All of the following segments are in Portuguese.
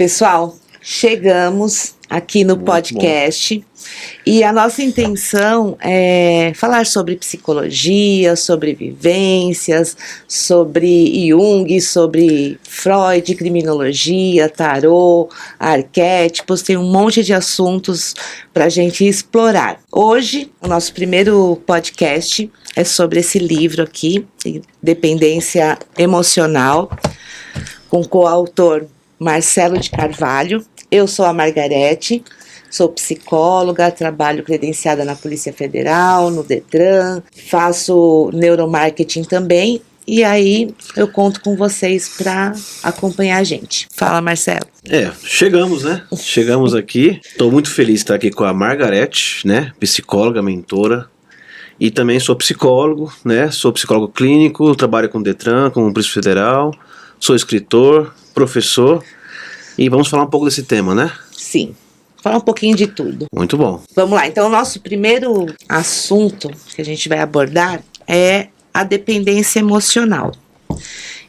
Pessoal, chegamos aqui no podcast e a nossa intenção é falar sobre psicologia, sobre vivências, sobre Jung, sobre Freud, criminologia, tarô, arquétipos, tem um monte de assuntos para a gente explorar. Hoje, o nosso primeiro podcast é sobre esse livro aqui, Dependência Emocional, com o coautor Marcelo de Carvalho. Eu sou a Margarete, sou psicóloga, trabalho credenciada na Polícia Federal, no Detran, faço neuromarketing também, e aí eu conto com vocês para acompanhar a gente. Fala, Marcelo. Chegamos, né? Chegamos aqui. Estou muito feliz de estar aqui com a Margarete, né? Psicóloga, mentora. E também sou psicólogo, né? Sou psicólogo clínico, trabalho com o Detran, com a Polícia Federal, sou escritor, professor. E vamos falar um pouco desse tema, né? Sim, falar um pouquinho de tudo. Muito bom. Vamos lá, então o nosso primeiro assunto que a gente vai abordar é a dependência emocional.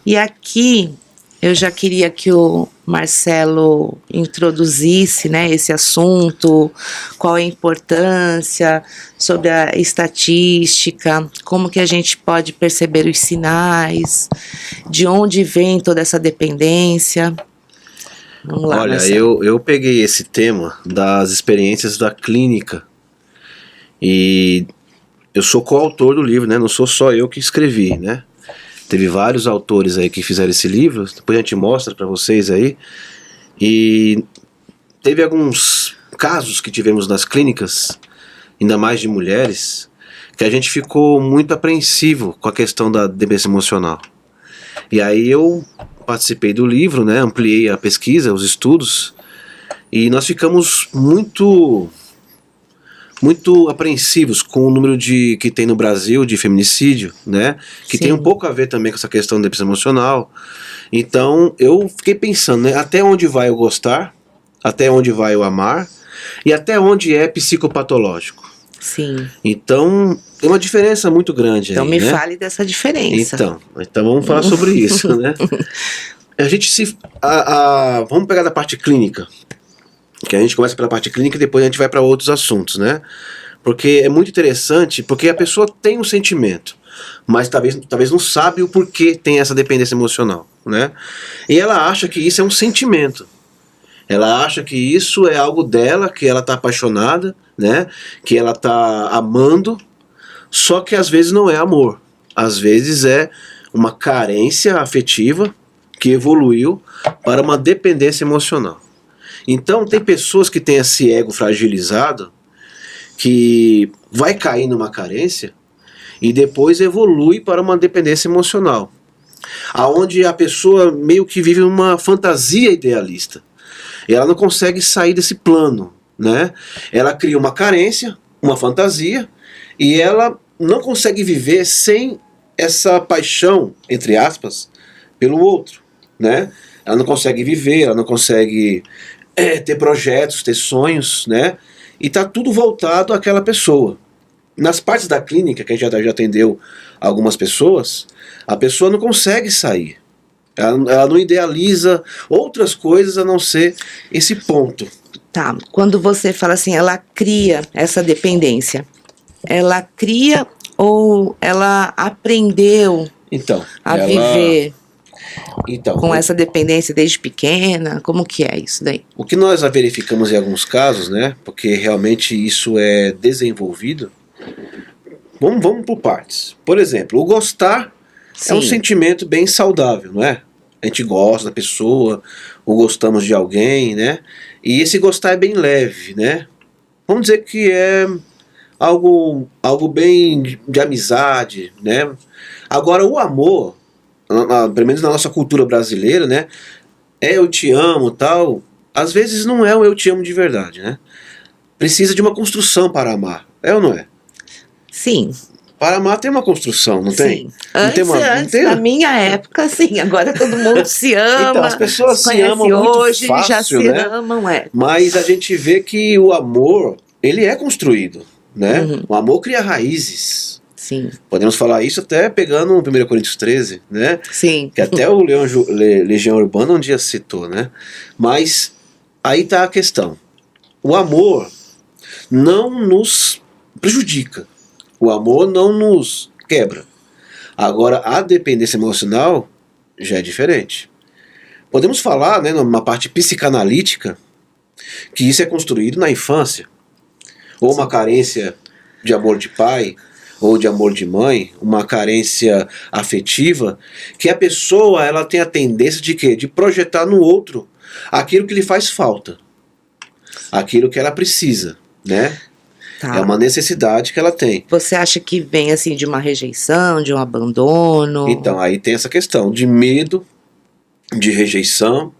E aqui eu já queria que o Marcelo introduzisse, né, esse assunto, qual é a importância, sobre a estatística, como que a gente pode perceber os sinais, de onde vem toda essa dependência. Vamos lá, olha, Marcelo. eu peguei esse tema das experiências da clínica e eu sou coautor do livro, né? Não sou só eu que escrevi, né? Teve vários autores aí que fizeram esse livro, depois a gente mostra para vocês aí. E teve alguns casos que tivemos nas clínicas, ainda mais de mulheres, que a gente ficou muito apreensivo com a questão da dependência emocional. E aí eu participei do livro, né, ampliei a pesquisa, os estudos, e nós ficamos muito apreensivos com o número que tem no Brasil de feminicídio, né, que Sim. tem um pouco a ver também com essa questão da depressão emocional. Então eu fiquei pensando, né, até onde vai eu gostar, até onde vai eu amar, e até onde é psicopatológico. Sim. Então tem uma diferença muito grande Então aí, me né? fale dessa diferença. Então vamos falar sobre isso, né? A gente vamos pegar da parte clínica, que a gente começa pela parte clínica e depois a gente vai para outros assuntos, né? Porque é muito interessante, porque a pessoa tem um sentimento, mas talvez não sabe o porquê tem essa dependência emocional, né? E ela acha que isso é um sentimento. Ela acha que isso é algo dela, que ela está apaixonada, né? Que ela está amando, só que às vezes não é amor. Às vezes é uma carência afetiva que evoluiu para uma dependência emocional. Então tem pessoas que têm esse ego fragilizado, que vai cair numa carência e depois evolui para uma dependência emocional, aonde a pessoa meio que vive uma fantasia idealista. E ela não consegue sair desse plano, né? Ela cria uma carência, uma fantasia, e ela não consegue viver sem essa paixão, entre aspas, pelo outro, né? Ela não consegue viver, ela não consegue ter projetos, ter sonhos, né? E tá tudo voltado àquela pessoa. Nas partes da clínica, que a gente já atendeu algumas pessoas, a pessoa não consegue sair. Ela não idealiza outras coisas a não ser esse ponto. Tá, quando você fala assim, ela cria essa dependência, ela cria ou ela aprendeu a viver com essa dependência desde pequena? Como que é isso daí? O que nós verificamos em alguns casos, né, porque realmente isso é desenvolvido, vamos por partes. Por exemplo, o gostar é um sentimento bem saudável, não é? A gente gosta da pessoa, ou gostamos de alguém, né? E esse gostar é bem leve, né? Vamos dizer que é algo bem de amizade, né? Agora o amor, pelo menos na nossa cultura brasileira, né? Eu te amo, tal. Às vezes não é o eu te amo de verdade, né? Precisa de uma construção para amar, é ou não é? Sim. Para amar tem uma construção, não tem? Sim. Antes, na minha época, sim. Agora todo mundo se ama. Então, as pessoas se amam hoje, muito fácil, já se né? amam, Mas a gente vê que o amor, ele é construído, né? Uhum. O amor cria raízes. Sim. Podemos falar isso até pegando o 1 Coríntios 13, né? Sim. Que até o Legião Urbana um dia citou, né? Mas aí está a questão. O amor não nos prejudica. O amor não nos quebra. Agora, a dependência emocional já é diferente. Podemos falar, né, numa parte psicanalítica, que isso é construído na infância. Ou uma carência de amor de pai, ou de amor de mãe, uma carência afetiva, que a pessoa ela tem a tendência de quê? De projetar no outro aquilo que lhe faz falta. Aquilo que ela precisa, né? Tá. É uma necessidade que ela tem. Você acha que vem assim de uma rejeição, de um abandono? Então, aí tem essa questão de medo, de rejeição,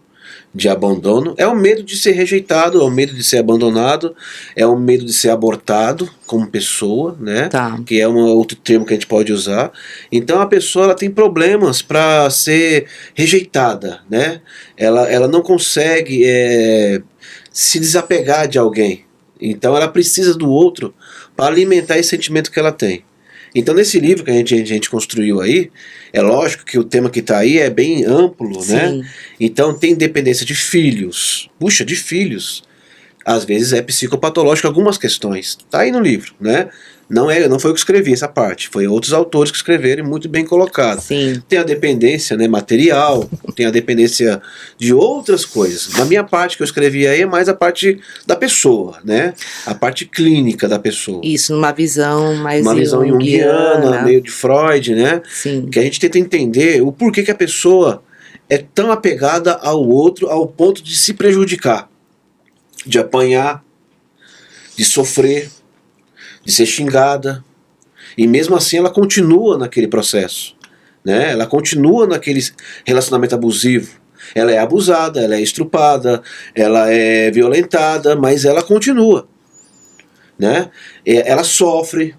de abandono. É o medo de ser rejeitado, é o medo de ser abandonado, é o medo de ser abortado como pessoa, né? Tá. Que é um outro termo que a gente pode usar. Então a pessoa ela tem problemas para ser rejeitada, né? Ela não consegue se desapegar de alguém. Então ela precisa do outro para alimentar esse sentimento que ela tem. Então nesse livro que a gente construiu aí, é lógico que o tema que está aí é bem amplo, Sim. né? Então tem dependência de filhos. Puxa, de filhos. Às vezes é psicopatológico algumas questões. Está aí no livro, né? Não foi eu que escrevi essa parte, foi outros autores que escreveram e muito bem colocado. Sim. Tem a dependência, né, material, tem a dependência de outras coisas. Na minha parte que eu escrevi aí é mais a parte da pessoa, né? A parte clínica da pessoa. Isso, numa visão mais uma visão junguiana, meio de Freud, né? Sim. Que a gente tenta entender o porquê que a pessoa é tão apegada ao outro ao ponto de se prejudicar, de apanhar, de sofrer, de ser xingada, e mesmo assim ela continua naquele processo, né? Ela continua naquele relacionamento abusivo. Ela é abusada, ela é estrupada, ela é violentada, mas ela continua, né? Ela sofre.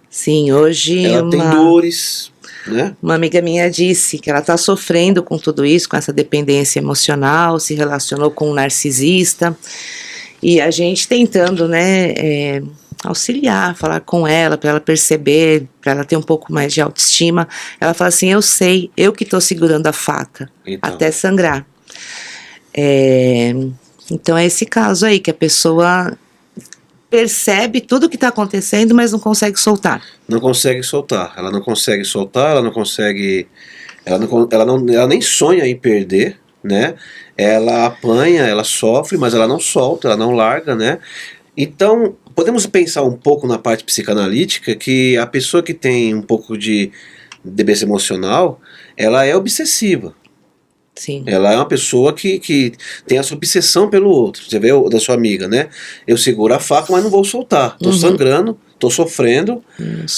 Sim, hoje ela tem dores, né? Uma amiga minha disse que ela está sofrendo com tudo isso, com essa dependência emocional, se relacionou com um narcisista, e a gente tentando, né, auxiliar, falar com ela, para ela perceber, para ela ter um pouco mais de autoestima. Ela fala assim: eu sei, eu que estou segurando a faca, Então. até sangrar. Então é esse caso aí, que a pessoa percebe tudo o que está acontecendo, mas não consegue soltar. Não consegue soltar, ela não consegue soltar, ela não consegue, ela nem sonha em perder, né? Ela apanha, ela sofre, mas ela não solta, ela não larga, né? Então, podemos pensar um pouco na parte psicanalítica, que a pessoa que tem um pouco de dependência emocional, ela é obsessiva. Sim. Ela é uma pessoa que tem essa obsessão pelo outro. Você vê da sua amiga, né? Eu seguro a faca, mas não vou soltar. Tô sangrando, tô sofrendo,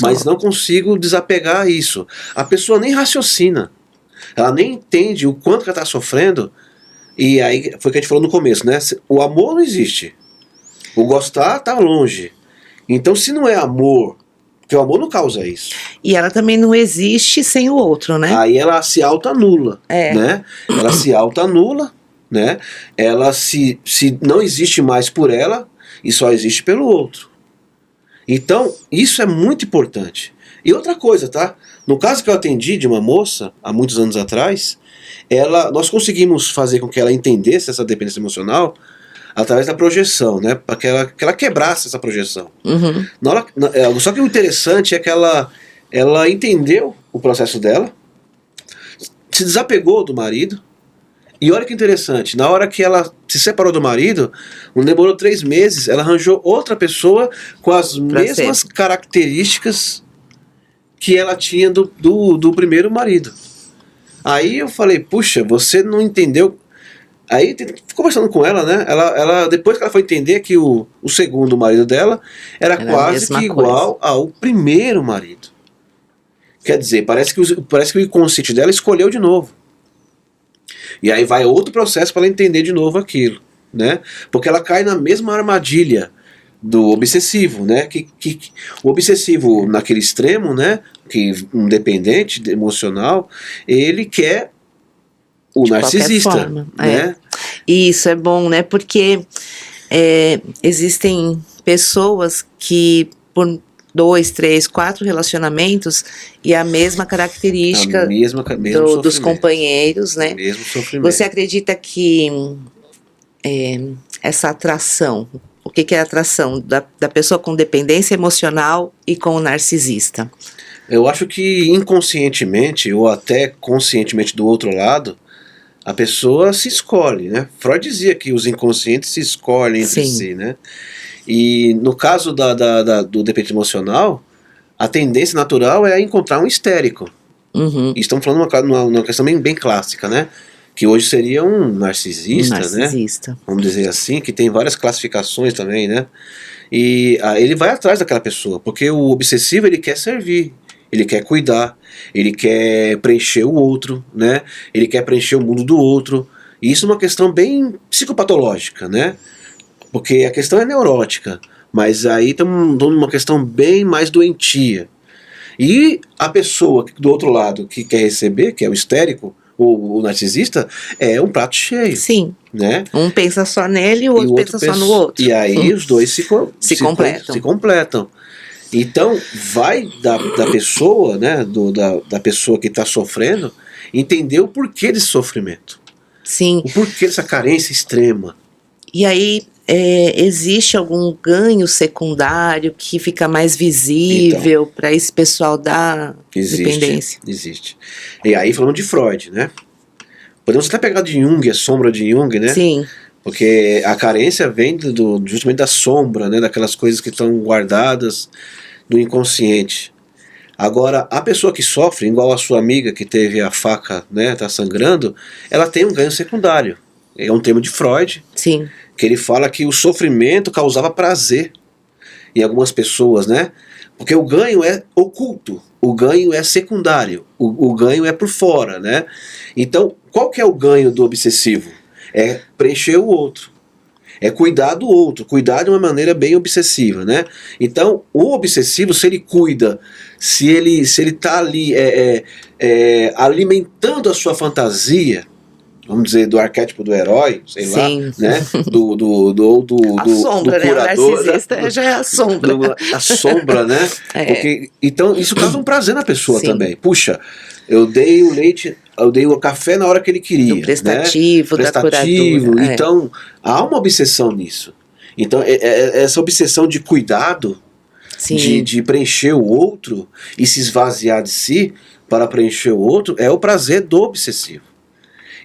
mas não consigo desapegar isso. A pessoa nem raciocina. Ela nem entende o quanto que ela tá sofrendo. E aí, foi o que a gente falou no começo, né? O amor não existe. O gostar tá longe. Então, se não é amor, porque o amor não causa isso. E ela também não existe sem o outro, né? Aí ela se auto-anula, né? Ela se auto-anula, né? Ela se não existe mais por ela e só existe pelo outro. Então, isso é muito importante. E outra coisa, tá? No caso que eu atendi de uma moça, há muitos anos atrás, nós conseguimos fazer com que ela entendesse essa dependência emocional através da projeção, né? Para que ela quebrasse essa projeção. Só que o interessante é que ela entendeu o processo dela, se desapegou do marido, e olha que interessante, na hora que ela se separou do marido, não demorou 3 meses, ela arranjou outra pessoa com as mesmas características que ela tinha do primeiro marido. Aí eu falei, puxa, você não entendeu. Aí, conversando com ela, né? Ela depois que ela foi entender que o segundo marido dela era quase que igual ao primeiro marido. Quer dizer, parece que o inconsciente dela escolheu de novo. E aí vai outro processo para ela entender de novo aquilo, né? Porque ela cai na mesma armadilha do obsessivo, né? Que o obsessivo naquele extremo, né? Que um dependente emocional, ele quer o de narcisista, forma, né? Isso é bom, né? Porque existem pessoas que, por 2, 3, 4 relacionamentos e a mesma característica mesmo dos companheiros, né? Mesmo sofrimento. Você acredita que essa atração, o que é a atração da pessoa com dependência emocional e com o narcisista? Eu acho que inconscientemente ou até conscientemente do outro lado, a pessoa se escolhe, né? Freud dizia que os inconscientes se escolhem entre si, né? E no caso do dependente emocional, a tendência natural é encontrar um histérico. E estamos falando uma questão bem clássica, né? Que hoje seria um narcisista, né? Vamos dizer assim, que tem várias classificações também, né? E ele vai atrás daquela pessoa, porque o obsessivo ele quer servir, ele quer cuidar, ele quer preencher o outro, né? Ele quer preencher o mundo do outro. E isso é uma questão bem psicopatológica, né? Porque a questão é neurótica, mas aí estamos numa questão bem mais doentia. E a pessoa do outro lado que quer receber, que é o histérico, o narcisista, é um prato cheio. Sim. Né? Um pensa só nele e o outro pensa só no outro. E aí os dois se completam. Então vai da pessoa, né, da pessoa que está sofrendo, entender o porquê desse sofrimento. Sim. O porquê dessa carência extrema. E aí existe algum ganho secundário que fica mais visível então, para esse pessoal da dependência? Existe. E aí falando de Freud, né? Podemos até pegar de Jung, a sombra de Jung, né? Sim. Porque a carência vem justamente da sombra, né? Daquelas coisas que estão guardadas no inconsciente. Agora, a pessoa que sofre, igual a sua amiga que teve a faca, né? Tá sangrando, ela tem um ganho secundário. É um termo de Freud. Sim. Que ele fala que o sofrimento causava prazer em algumas pessoas, né? Porque o ganho é oculto, o ganho é secundário, o ganho é por fora, né? Então, qual que é o ganho do obsessivo? É preencher o outro, é cuidar do outro, cuidar de uma maneira bem obsessiva, né? Então, o obsessivo, se ele cuida, se ele tá ali alimentando a sua fantasia, vamos dizer, do arquétipo do herói, sei Sim. lá, né? Do sombra, do curador, né? O narcisista já é a sombra. A sombra, né? Porque, então, isso causa um prazer na pessoa Sim. também. Puxa, eu dei o leite, eu dei o café na hora que ele queria. Do prestativo, né? da curadora. Então, há uma obsessão nisso. Então, essa obsessão de cuidado, de preencher o outro e se esvaziar de si para preencher o outro, é o prazer do obsessivo.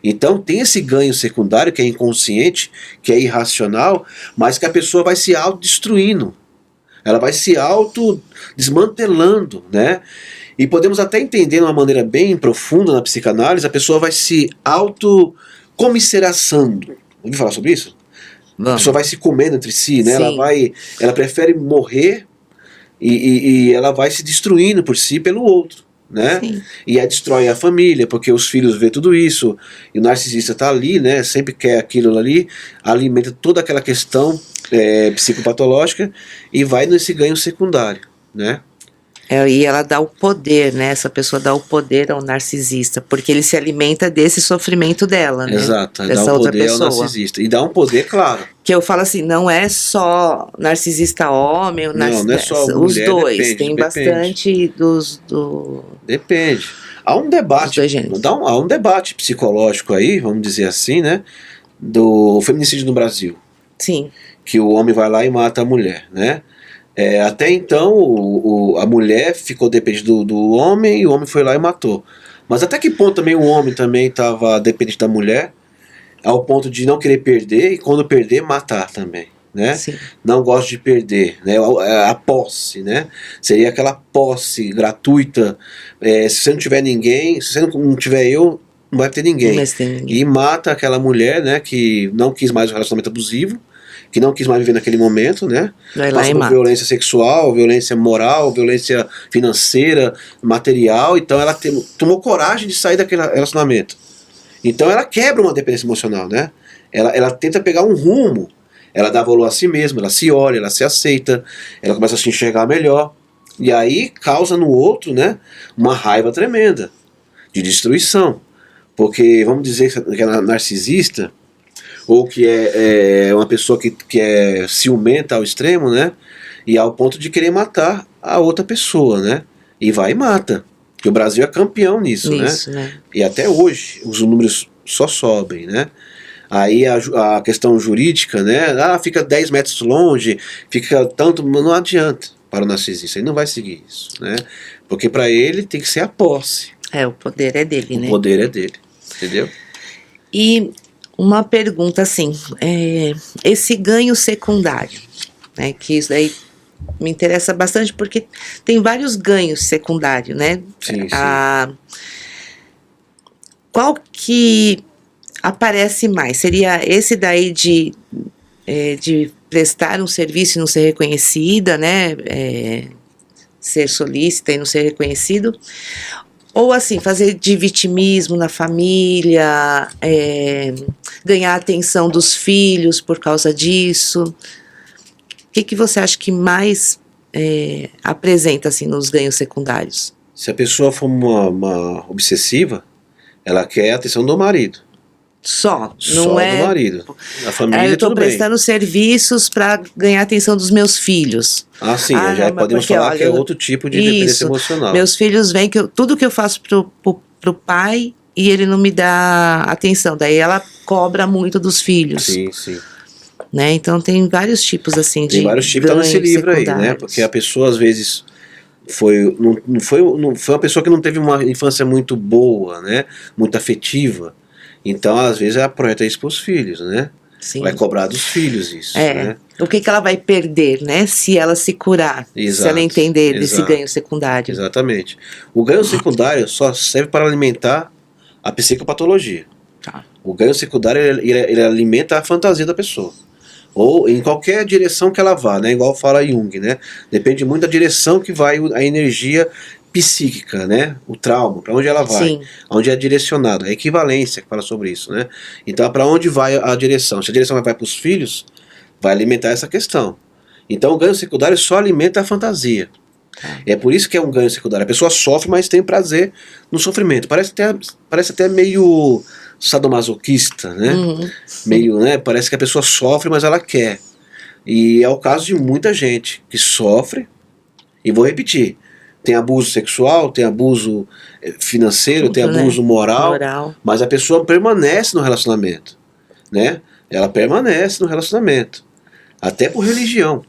Então tem esse ganho secundário que é inconsciente, que é irracional, mas que a pessoa vai se autodestruindo. Ela vai se autodesmantelando, né? E podemos até entender de uma maneira bem profunda na psicanálise, a pessoa vai se autocomisseraçando. Ouviu falar sobre isso? Vamos. A pessoa vai se comendo entre si, né? Ela prefere morrer e ela vai se destruindo por si pelo outro. Né? E aí destrói a família, porque os filhos vê tudo isso, e o narcisista está ali, né? Sempre quer aquilo ali, alimenta toda aquela questão psicopatológica e vai nesse ganho secundário, né? E ela dá o poder, né? Essa pessoa dá o poder ao narcisista, porque ele se alimenta desse sofrimento dela, né? Exato, dessa dá o outra poder pessoa. ao narcisista. E dá um poder, claro. Que eu falo assim, não é só narcisista homem, ou não é só mulher, os dois, depende, tem depende. bastante Depende. Há um debate, há um debate psicológico aí, vamos dizer assim, né? Do feminicídio no Brasil. Sim. Que o homem vai lá e mata a mulher, né? Até então a mulher ficou dependente do homem e o homem foi lá e matou. Mas até que ponto também o homem também estava dependente da mulher, ao ponto de não querer perder e quando perder matar também, né? Sim. Não gosto de perder, né? A posse, né? Seria aquela posse gratuita. Se você não tiver ninguém, se você não tiver eu, não vai ter ninguém. E mata aquela mulher, né? Que não quis mais o relacionamento abusivo, que não quis mais viver naquele momento, né? Passou por violência sexual, violência moral, violência financeira, material. Então ela tomou coragem de sair daquele relacionamento. Então ela quebra uma dependência emocional, né? Ela tenta pegar um rumo. Ela dá valor a si mesma, ela se olha, ela se aceita, ela começa a se enxergar melhor. E aí causa no outro, né, uma raiva tremenda, de destruição. Porque vamos dizer que é narcisista, ou que é uma pessoa que é ciumenta ao extremo, né? E ao ponto de querer matar a outra pessoa, né? E vai e mata. Porque o Brasil é campeão nisso, né? E até hoje os números só sobem, né? Aí a questão jurídica, né? Fica 10 metros longe, fica tanto. Não adianta para o narcisista, ele não vai seguir isso, né? Porque para ele tem que ser a posse. O poder é dele, né? O poder é dele, entendeu? E uma pergunta assim, esse ganho secundário, né? Que isso aí me interessa bastante porque tem vários ganhos secundários, né? Sim. Qual que aparece mais? Seria esse daí de prestar um serviço e não ser reconhecida, né? Ser solícita e não ser reconhecido? Ou assim, fazer de vitimismo na família, ganhar a atenção dos filhos por causa disso? O que você acha que mais apresenta assim, nos ganhos secundários? Se a pessoa for uma obsessiva, ela quer a atenção do marido. Não do marido. A família, eu estou tudo bem. prestando serviços para ganhar a atenção dos meus filhos. Sim, já podemos falar que é outro tipo de dependência emocional. Meus filhos veem que tudo que eu faço pro pai e ele não me dá atenção. Daí ela cobra muito dos filhos. Sim. Né? Então tem vários tipos assim de. Tem vários tipos, tá nesse livro aí, né? Porque a pessoa às vezes não foi uma pessoa que não teve uma infância muito boa, né? Muito afetiva. Então, às vezes, ela projeta isso para os filhos, né? Sim. Vai cobrar dos filhos isso, né? O que ela vai perder, né? Se ela se curar, se ela entender desse ganho secundário. Exatamente. O ganho secundário só serve para alimentar a psicopatologia. Tá. O ganho secundário, ele alimenta a fantasia da pessoa. Ou em qualquer direção que ela vá, né? Igual fala Jung, né? Depende muito da direção que vai a energia psíquica, né? O trauma, para onde ela vai, Sim. onde é direcionado, a equivalência que fala sobre isso, né? Então, para onde vai a direção? Se a direção vai para os filhos, vai alimentar essa questão. Então, o ganho secundário só alimenta a fantasia. É por isso que é um ganho secundário. A pessoa sofre, mas tem prazer no sofrimento. Parece até meio sadomasoquista, né? Meio, né? Parece que a pessoa sofre, mas ela quer. E é o caso de muita gente que sofre, e vou repetir, tem abuso sexual, tem abuso financeiro, tem abuso moral, mas a pessoa permanece no relacionamento, né? Ela permanece no relacionamento, até por religião,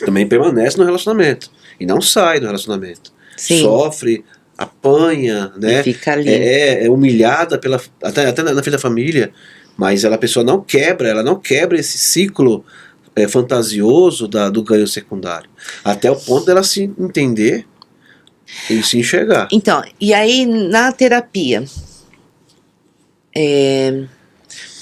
também permanece no relacionamento e não sai do relacionamento. Sim. Sofre, apanha, né? E fica ali. É humilhada até na frente da família, mas a pessoa não quebra esse ciclo fantasioso do ganho secundário, até o ponto dela se entender e se enxergar. Então, e aí na terapia,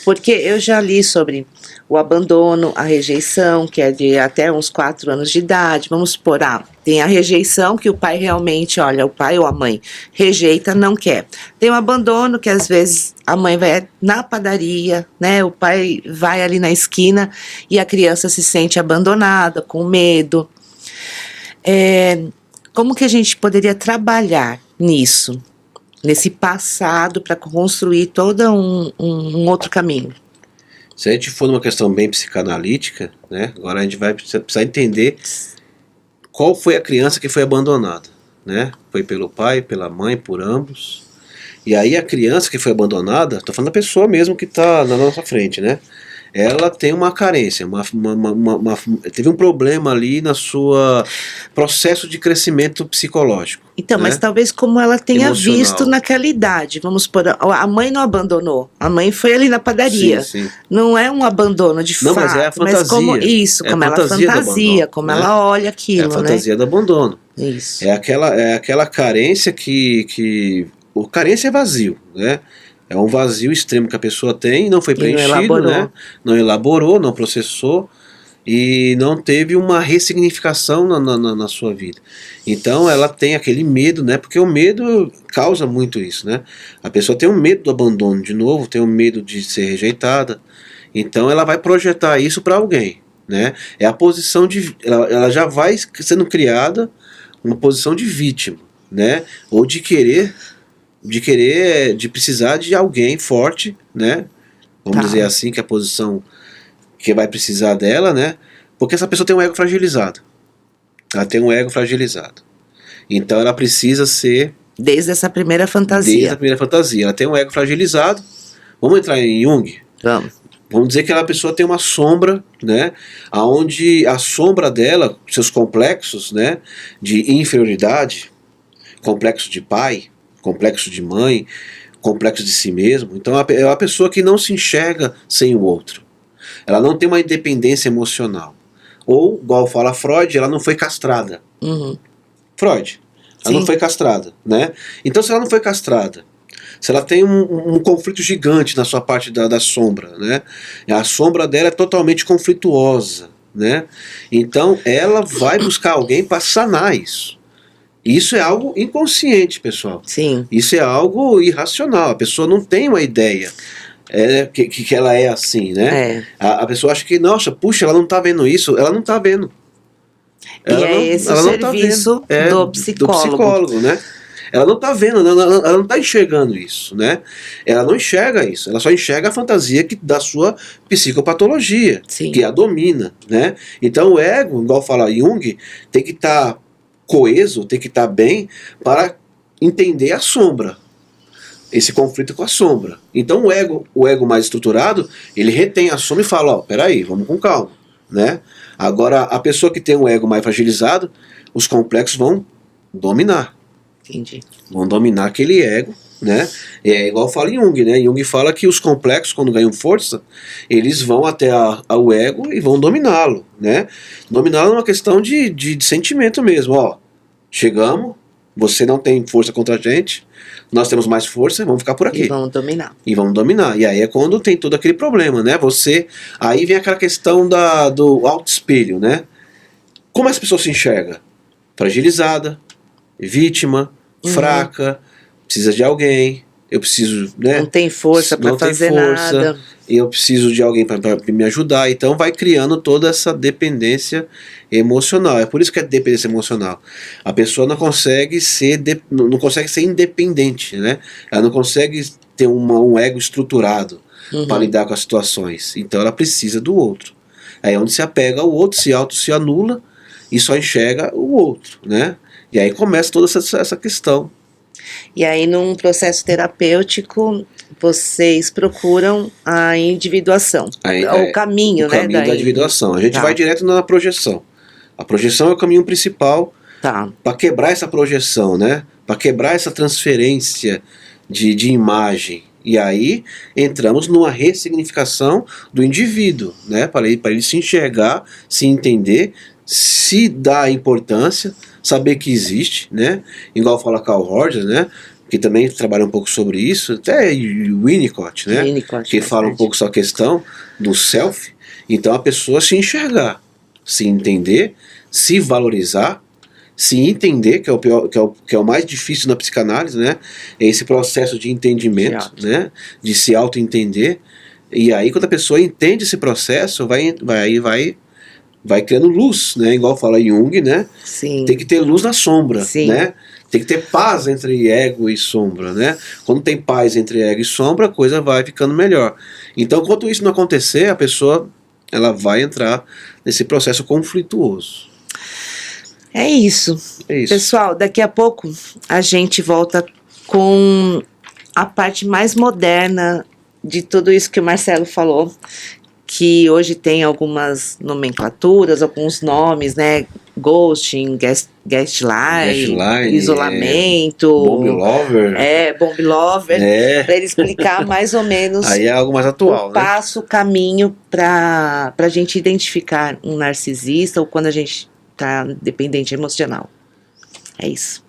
porque eu já li sobre o abandono, a rejeição, que é de até uns 4 anos de idade. Vamos supor, tem a rejeição, que o pai realmente, o pai ou a mãe rejeita, não quer. Tem o abandono, que às vezes a mãe vai na padaria, né? O pai vai ali na esquina e a criança se sente abandonada, com medo. Como que a gente poderia trabalhar nisso, nesse passado, para construir todo um outro caminho? Se a gente for numa questão bem psicanalítica, né, agora a gente vai precisar entender qual foi a criança que foi abandonada, né? Foi pelo pai, pela mãe, por ambos. E aí a criança que foi abandonada, estou falando da pessoa mesmo que está na nossa frente, né? Ela tem uma carência, teve um problema ali na sua processo de crescimento psicológico. Então, né? Mas talvez como ela tenha Emocional. Visto naquela idade, vamos supor, a mãe não abandonou, a mãe foi ali na padaria. Sim. Não é um abandono de fato, mas é a fantasia. Mas como ela fantasia, como né? Ela olha aquilo, é a fantasia do abandono. Isso. É aquela carência que o carência é vazio, né? É um vazio extremo que a pessoa tem, não foi preenchido, né? Não elaborou, não processou e não teve uma ressignificação na sua vida. Então ela tem aquele medo, né? Porque o medo causa muito isso, né? A pessoa tem um medo do abandono de novo, tem um medo de ser rejeitada. Então ela vai projetar isso para alguém, né? É a posição de... Ela já vai sendo criada uma posição de vítima, né? Ou de precisar de alguém forte, né? Vamos dizer assim, que é a posição que vai precisar dela, né? Porque essa pessoa tem um ego fragilizado. Ela tem um ego fragilizado. Então ela precisa ser... Desde essa primeira fantasia. Desde a primeira fantasia. Ela tem um ego fragilizado. Vamos entrar em Jung? Vamos. Vamos dizer que aquela pessoa tem uma sombra, né? Onde a sombra dela, seus complexos, né? De inferioridade, complexo de pai, complexo de mãe, complexo de si mesmo. Então é uma pessoa que não se enxerga sem o outro. Ela não tem uma independência emocional. Ou, igual fala Freud, ela não foi castrada. Uhum. Freud, ela Sim. não foi castrada, né? Então se ela não foi castrada, se ela tem um conflito gigante na sua parte da sombra, né? A sombra dela é totalmente conflituosa, né? Então ela vai buscar alguém para sanar isso. Isso é algo inconsciente, pessoal. Sim. Isso é algo irracional. A pessoa não tem uma ideia que ela é assim, né? A pessoa acha que, nossa, puxa, ela não tá vendo isso. Ela não tá vendo. E é esse o serviço do psicólogo, né? Ela não está vendo, ela não está enxergando isso, né? Ela não enxerga isso, ela só enxerga a fantasia da sua psicopatologia, Sim. que a domina, né? Então o ego, igual fala Jung, tem que estar coeso, tem que estar bem para entender a sombra, esse conflito com a sombra. Então o ego mais estruturado, ele retém a sombra e fala, ó, peraí, vamos com calma, né? Agora a pessoa que tem um ego mais fragilizado, os complexos vão dominar. Entendi. Vão dominar aquele ego, né? É igual fala Jung, né? Jung fala que os complexos, quando ganham força, eles vão até ao ego e vão dominá-lo, né? Dominá-lo é uma questão de sentimento mesmo, ó. Chegamos, você não tem força contra a gente, nós temos mais força, vamos ficar por aqui. E vamos dominar. E vamos dominar. E aí é quando tem todo aquele problema, né? Aí vem aquela questão do autoespelho, né? Como essa pessoa se enxerga? Fragilizada, vítima, fraca, precisa de alguém, eu preciso, né? Não tem força para fazer nada. E eu preciso de alguém para me ajudar. Então vai criando toda essa dependência emocional. É por isso que é dependência emocional. A pessoa não consegue ser independente, né? Ela não consegue ter um ego estruturado para lidar com as situações. Então ela precisa do outro. Aí é onde se apega ao outro, se anula e só enxerga o outro, né? E aí começa toda essa questão. E aí, num processo terapêutico, vocês procuram a individuação, o caminho, né? O caminho da individuação. A gente vai direto na projeção. A projeção é o caminho principal para quebrar essa projeção, né? Para quebrar essa transferência de imagem. E aí entramos numa ressignificação do indivíduo, né? Para ele se enxergar, se entender, se dar importância, saber que existe, né? Igual fala Carl Rogers, né? Que também trabalha um pouco sobre isso, até o Winnicott, né? Que fala um pouco sobre a questão do self. Então a pessoa se enxergar, se entender, se valorizar, se entender, que é o mais difícil na psicanálise, né? É esse processo de entendimento, né? De se auto-entender. E aí quando a pessoa entende esse processo, vai criando luz, né? Igual fala Jung, né? Sim. Tem que ter luz na sombra, Sim. né? Tem que ter paz entre ego e sombra, né? Quando tem paz entre ego e sombra, a coisa vai ficando melhor. Então, enquanto isso não acontecer, a pessoa ela vai entrar nesse processo conflituoso. É isso. Pessoal, daqui a pouco a gente volta com a parte mais moderna de tudo isso que o Marcelo falou, que hoje tem algumas nomenclaturas, alguns nomes, né? Ghosting, gaslight, isolamento, Bomb Lover. Bomb Lover, para ele explicar mais ou menos aí é algo mais atual, o passo, o caminho para a gente identificar um narcisista ou quando a gente está dependente emocional. É isso.